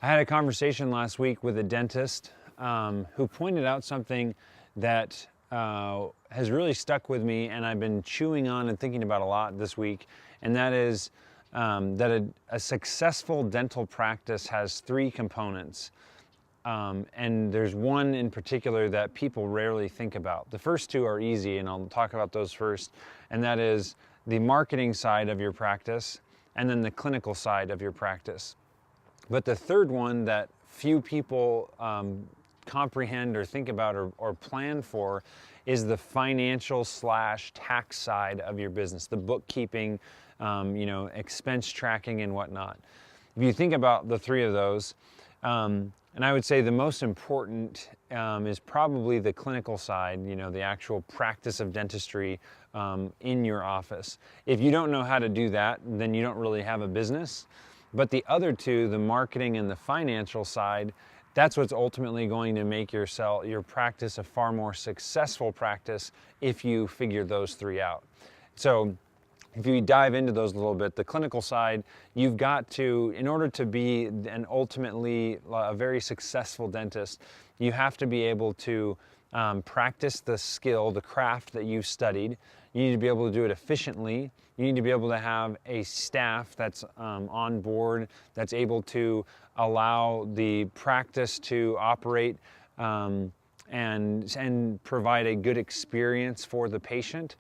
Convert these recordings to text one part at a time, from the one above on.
I had a conversation last week with a dentist who pointed out something that has really stuck with me, and I've been chewing on and thinking about a lot this week, and that is that a successful dental practice has three components. And there's one in particular that people rarely think about. The first two are easy, and I'll talk about those first, and that is the marketing side of your practice and then the clinical side of your practice. But the third one that few people comprehend or think about or plan for is the financial / tax side of your business, the bookkeeping, expense tracking and whatnot. If you think about the three of those, and I would say the most important is probably the clinical side, the actual practice of dentistry in your office. If you don't know how to do that, then you don't really have a business. But the other two, the marketing and the financial side, that's what's ultimately going to make your practice a far more successful practice if you figure those three out. So if you dive into those a little bit, the clinical side, you've got to, in order to be ultimately a very successful dentist, you have to be able to practice the skill, the craft that you've studied. You need to be able to do it efficiently. You need to be able to have a staff that's on board, that's able to allow the practice to operate and provide a good experience for the patient.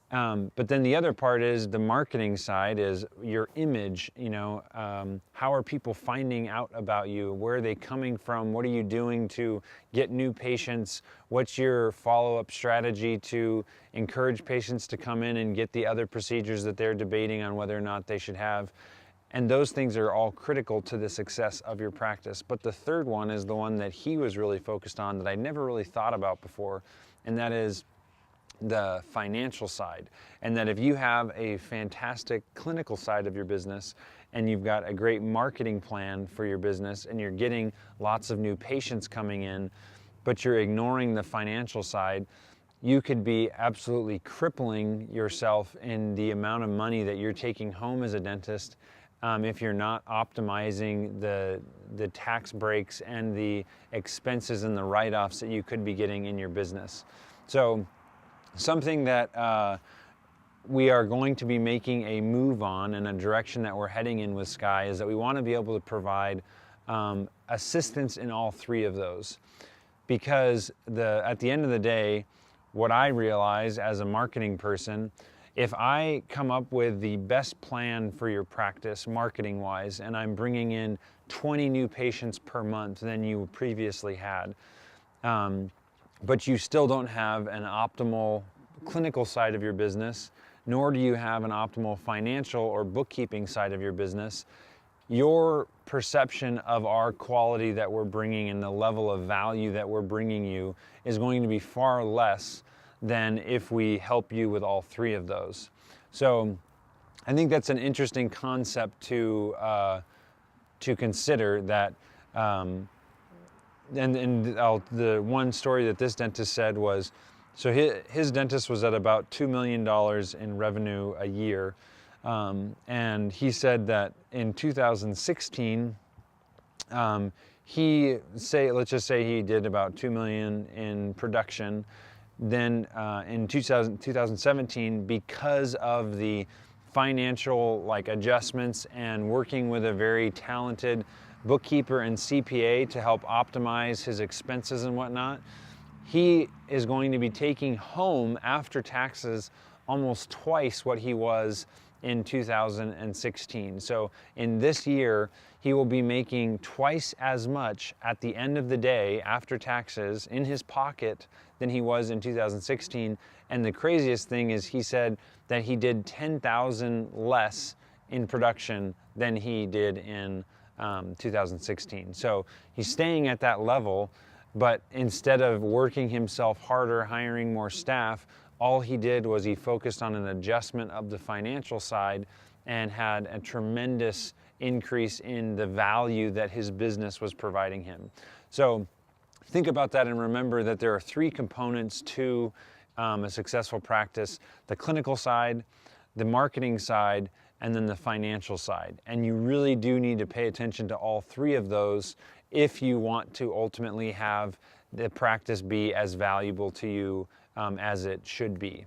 But then the other part is the marketing side, is your image. How are people finding out about you? Where are they coming from? What are you doing to get new patients? What's your follow-up strategy to encourage patients to come in and get the other procedures that they're debating on whether or not they should have? And those things are all critical to the success of your practice. But the third one is the one that he was really focused on that I never really thought about before, and that is the financial side. And that if you have a fantastic clinical side of your business and you've got a great marketing plan for your business and you're getting lots of new patients coming in, but you're ignoring the financial side, you could be absolutely crippling yourself in the amount of money that you're taking home as a dentist if you're not optimizing the tax breaks and the expenses and the write-offs that you could be getting in your business. So something that we are going to be making a move on, and a direction that we're heading in with Sky, is that we want to be able to provide assistance in all three of those. Because at the end of the day, what I realize as a marketing person, if I come up with the best plan for your practice marketing-wise, and I'm bringing in 20 new patients per month than you previously had, but you still don't have an optimal clinical side of your business, nor do you have an optimal financial or bookkeeping side of your business, your perception of our quality that we're bringing and the level of value that we're bringing you is going to be far less than if we help you with all three of those. So I think that's an interesting concept to consider, that the one story that this dentist said was, so his dentist was at about $2 million in revenue a year. And he said that in 2016, let's just say he did about $2 million in production. Then in 2017, because of the financial adjustments and working with a very talented bookkeeper and CPA to help optimize his expenses and whatnot, he is going to be taking home after taxes almost twice what he was in 2016. So in this year, he will be making twice as much at the end of the day after taxes in his pocket than he was in 2016. And the craziest thing is, he said that he did 10,000 less in production than he did in 2016. So he's staying at that level, but instead of working himself harder, hiring more staff, all he did was he focused on an adjustment of the financial side and had a tremendous increase in the value that his business was providing him. So think about that and remember that there are three components to a successful practice: the clinical side, the marketing side, and then the financial side. And you really do need to pay attention to all three of those if you want to ultimately have the practice be as valuable to you as it should be.